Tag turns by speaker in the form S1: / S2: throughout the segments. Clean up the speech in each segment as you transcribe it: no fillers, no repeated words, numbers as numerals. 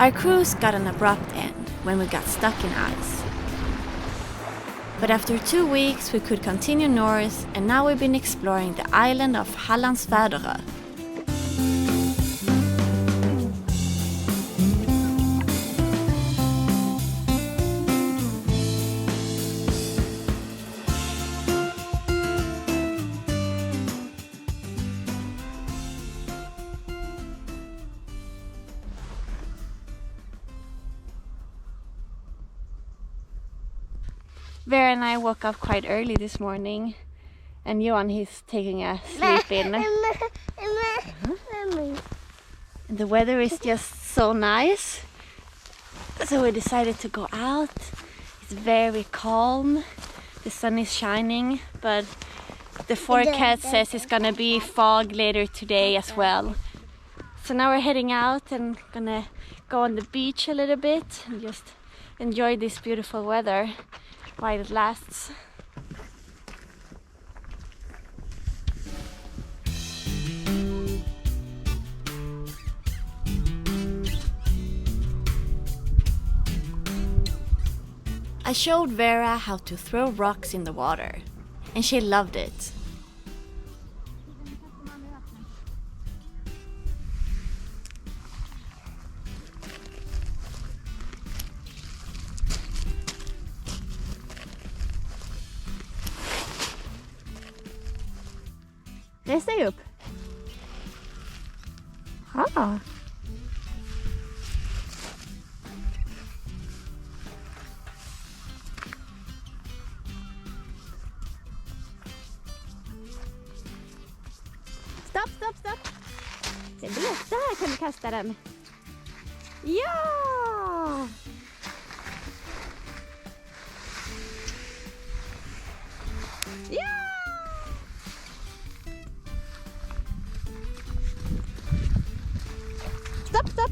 S1: Our cruise got an abrupt end when we got stuck in ice. But after 2 weeks we could continue north, and now we've been exploring the island of Hallandsfärderö. Vera and I woke up quite early this morning, and Johan, he's taking a sleep in. And the weather is just so nice, so we decided to go out. It's very calm, the sun is shining, but the forecast says it's gonna be fog later today as well. So now we're heading out and gonna go on the beach a little bit and just enjoy this beautiful weather while it lasts. I showed Vera how to throw rocks in the water, and she loved it. Res dig upp. Ah. Stopp, stopp, stopp. Det vet, där kan du kasta den. Ja! Ja! Stopp, stopp!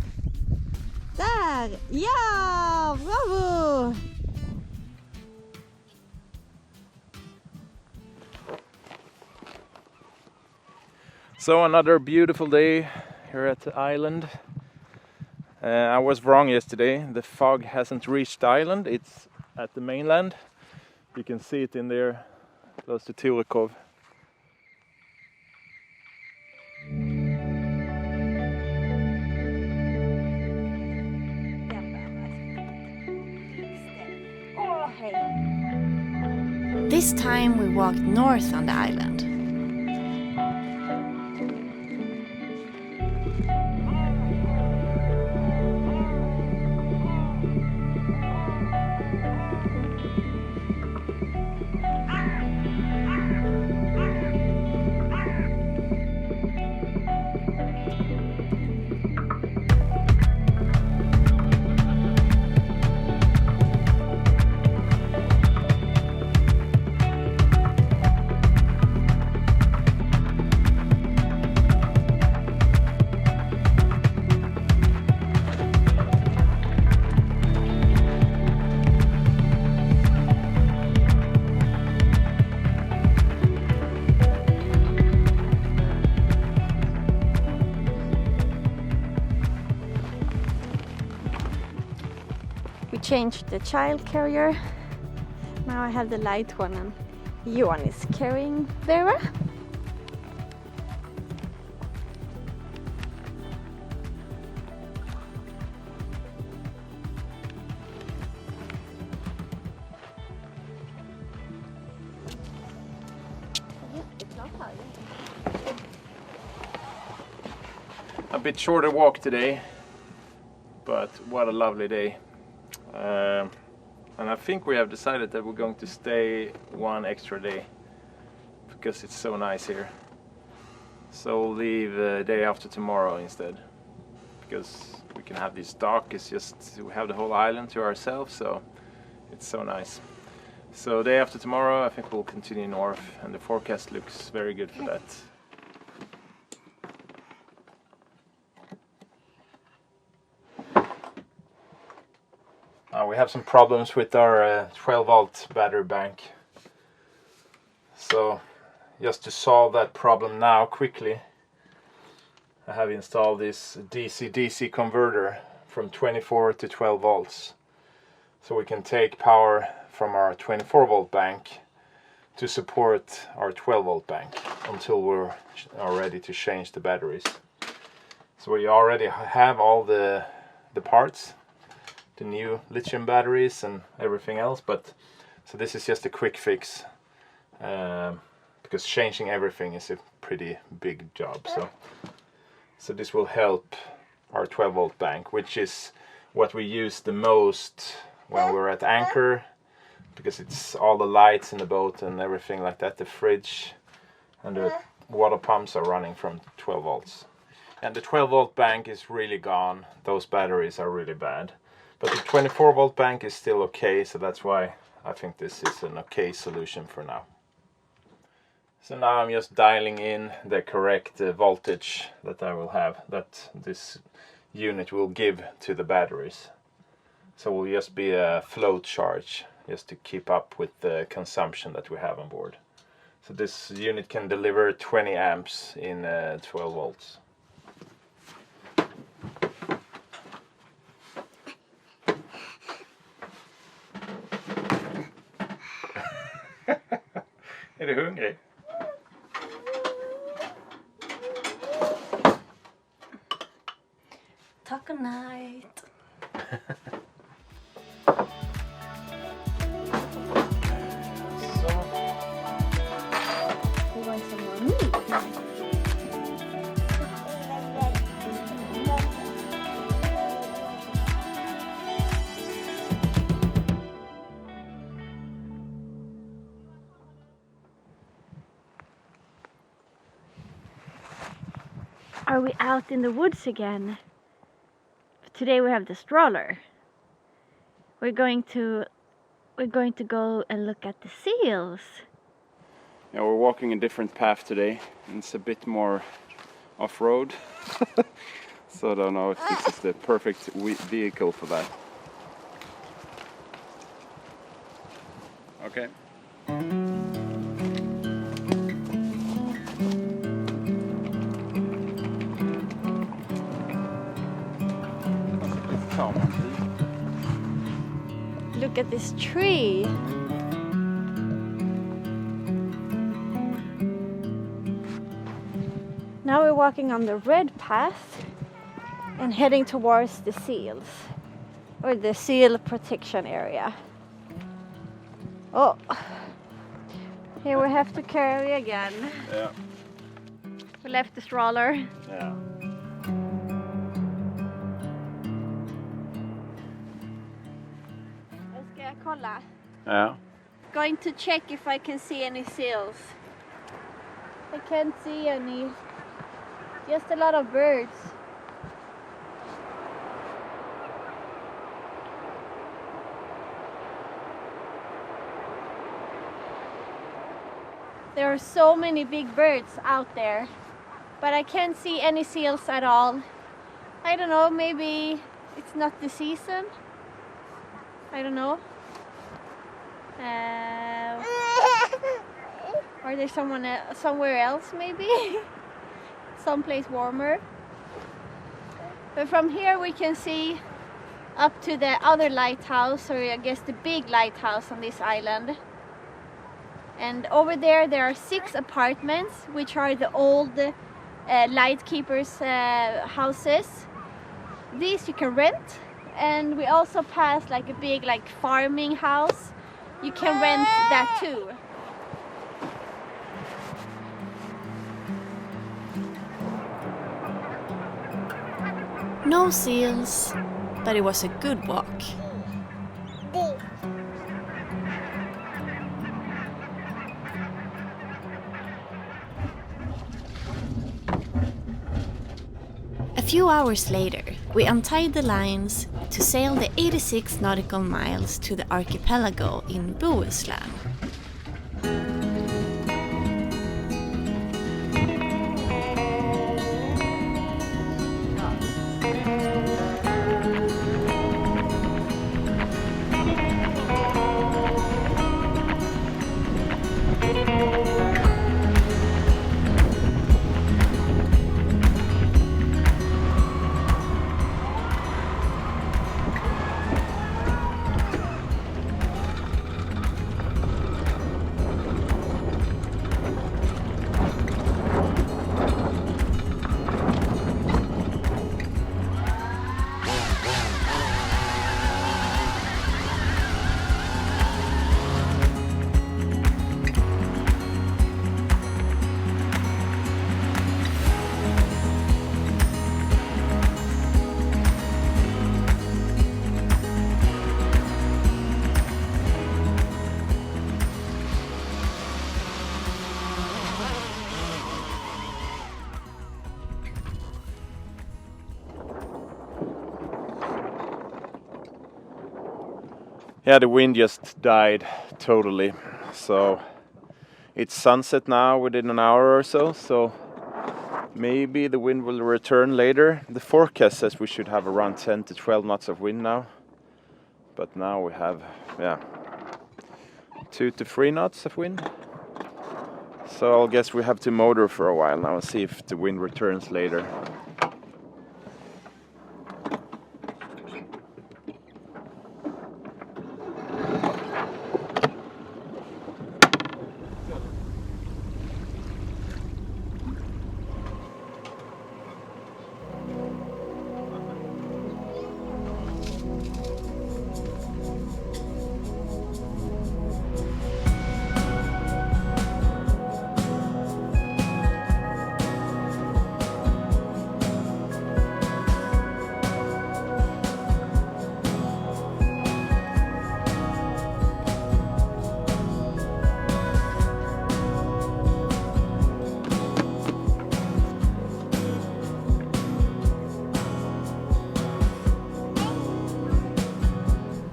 S1: Där! Ja! Bravo!
S2: So another beautiful day here at the island. I was wrong yesterday. The fog hasn't reached the island. It's at the mainland. You can see it in there close to Torekov.
S1: This time we walked north on the island. Changed the child carrier. Now I have the light one, and Johan is carrying Vera.
S2: A bit shorter walk today, but what a lovely day. And I think we have decided that we're going to stay one extra day because it's so nice here. So we'll leave day after tomorrow instead, because we can have this dock. It's just we have the whole island to ourselves, so it's so nice. So day after tomorrow I think we'll continue north, and the forecast looks very good for that. We have some problems with our 12-volt battery bank. So just to solve that problem now quickly, I have installed this DC-DC converter from 24 to 12 volts. So we can take power from our 24 volt bank to support our 12 volt bank until we're ready to change the batteries. So we already have all the parts, the new lithium batteries and everything else, but so this is just a quick fix, because changing everything is a pretty big job. So this will help our 12 volt bank, which is what we use the most when we're at anchor, because it's all the lights in the boat and everything like that. The fridge and the water pumps are running from 12 volts. And the 12 volt bank is really gone. Those batteries are really bad. But the 24 volt bank is still okay, so that's why I think this is an okay solution for now. So now I'm just dialing in the correct voltage that I will have, that this unit will give to the batteries. So it will just be a float charge, just to keep up with the consumption that we have on board. So this unit can deliver 20 amps in 12 volts. Är du hungrig?
S1: Taco night. We want some more meat. Are we out in the woods again? Today we have the stroller. We're going to go and look at the seals.
S3: Yeah, we're walking a different path today, and it's a bit more off-road. So I don't know if this is the perfect vehicle for that. Okay.
S1: Look at this tree. Now we're walking on the red path and heading towards the seals, or the seal protection area. Oh, here we have to carry again.
S3: Yeah.
S1: We left the stroller.
S3: Yeah.
S1: Ska jag kolla?
S3: Yeah.
S1: Going to check if I can see any seals. I can't see any. Just a lot of birds. There are so many big birds out there, but I can't see any seals at all. I don't know, maybe it's not the season. I don't know. Or there's somewhere else maybe. Someplace warmer. But from here we can see up to the other lighthouse, or I guess the big lighthouse on this island. And over there are 6 apartments, which are the old lightkeepers' houses. These you can rent, and we also passed like a big farming house. You can rent that too.
S4: No seals, but it was a good walk. A few hours later, we untied the lines to sail the 86 nautical miles to the archipelago in Bohuslän.
S3: Yeah, the wind just died totally. So it's sunset now within an hour or so. So maybe the wind will return later. The forecast says we should have around 10 to 12 knots of wind now. But now we have, 2 to 3 knots of wind. So I guess we have to motor for a while now and see if the wind returns later.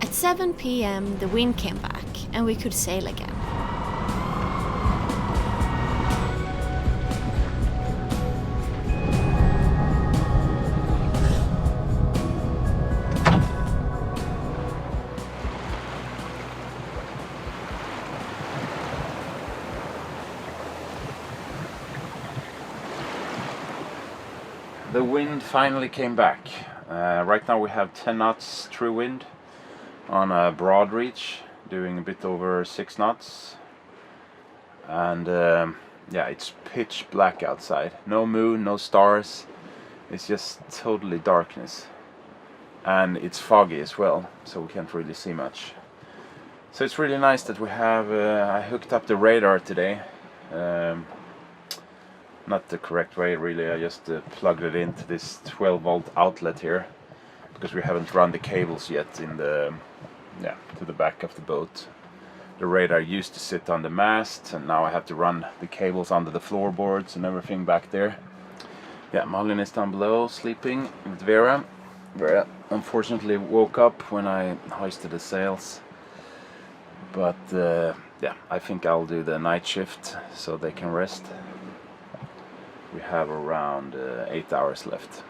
S4: At 7 p.m. the wind came back and we could sail again.
S3: The wind finally came back. Right now we have 10 knots true wind on a broad reach, doing a bit over 6 knots. And it's pitch black outside. No moon, no stars. It's just totally darkness. And it's foggy as well, so we can't really see much. So it's really nice that we have, I hooked up the radar today. Not the correct way really, I just plugged it into this 12 volt outlet here, because we haven't run the cables yet in the, to the back of the boat. The radar used to sit on the mast, and now I have to run the cables under the floorboards and everything back there. Yeah, Malin is down below sleeping with Vera. Vera unfortunately woke up when I hoisted the sails. But I think I'll do the night shift so they can rest. We have around 8 hours left.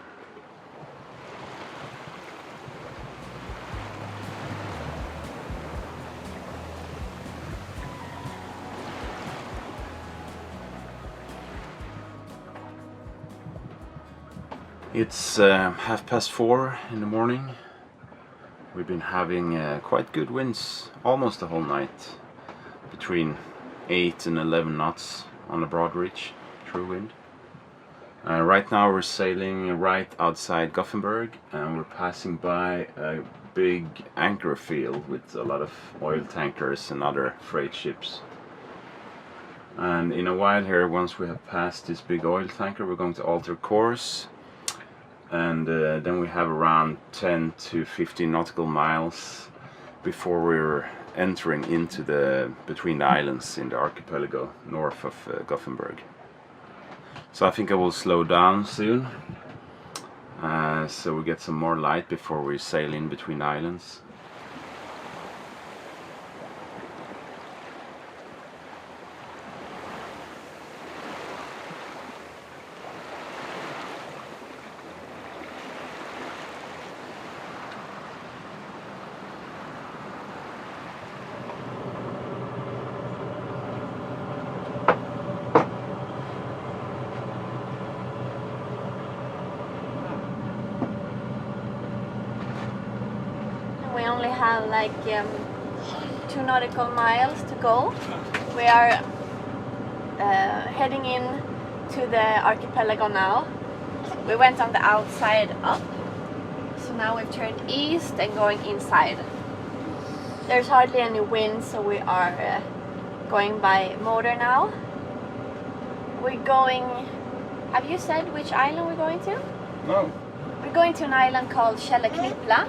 S3: It's 4:30 in the morning. We've been having quite good winds almost the whole night, between 8 and 11 knots on the broad reach, true wind. Right now we're sailing right outside Gothenburg, and we're passing by a big anchor field with a lot of oil tankers and other freight ships. And in a while here, once we have passed this big oil tanker, we're going to alter course, and then we have around 10 to 15 nautical miles before we're entering into between the islands in the archipelago north of Gothenburg. So I think I will slow down soon, so we get some more light before we sail in between islands.
S1: We only have like 2 nautical miles to go. We are heading in to the archipelago now. We went on the outside up, so now we've turned east and going inside. There's hardly any wind, so we are going by motor now. We're going... Have you said which island we're going to?
S3: No.
S1: We're going to an island called Källarknippla.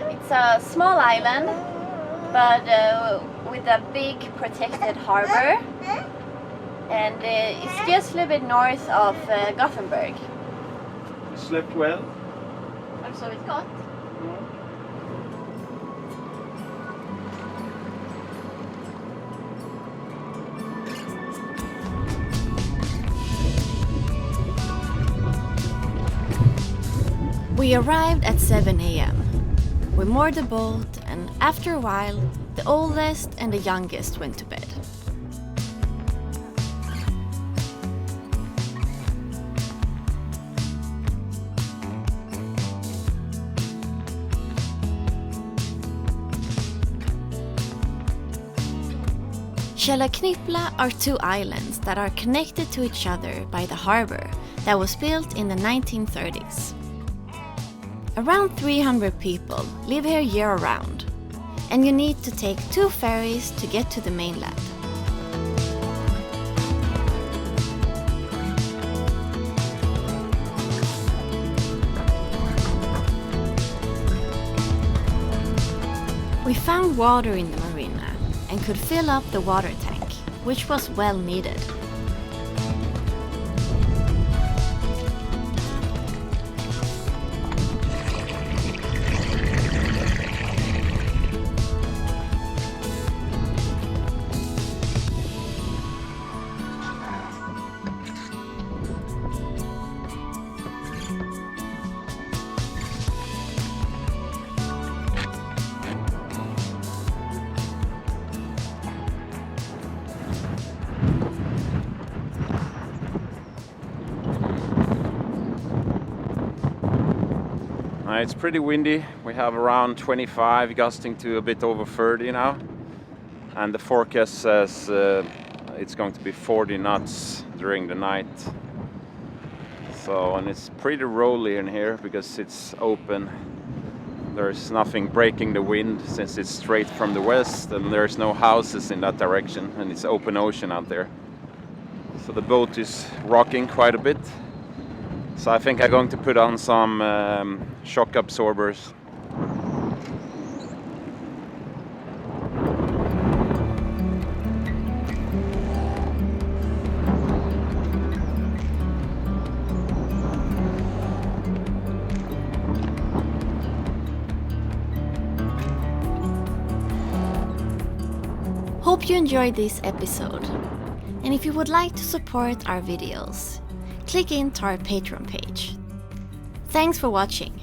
S1: It's a small island, but with a big protected harbor, and it's just a little bit north of Gothenburg.
S3: You slept well?
S1: Har du sovit gott?
S4: We arrived at 7 a.m. We moored the boat, and after a while, the oldest and the youngest went to bed. Källaknippla are two islands that are connected to each other by the harbor that was built in the 1930s. Around 300 people live here year-round, and you need to take 2 ferries to get to the mainland. We found water in the marina and could fill up the water tank, which was well needed.
S3: It's pretty windy. We have around 25 gusting to a bit over 30 now, and the forecast says it's going to be 40 knots during the night. So, and it's pretty rolly in here because it's open. There's nothing breaking the wind since it's straight from the west, and there's no houses in that direction, and it's open ocean out there. So the boat is rocking quite a bit. So I think I'm going to put on some shock absorbers.
S4: Hope you enjoyed this episode, and if you would like to support our videos, click into our Patreon page. Thanks for watching.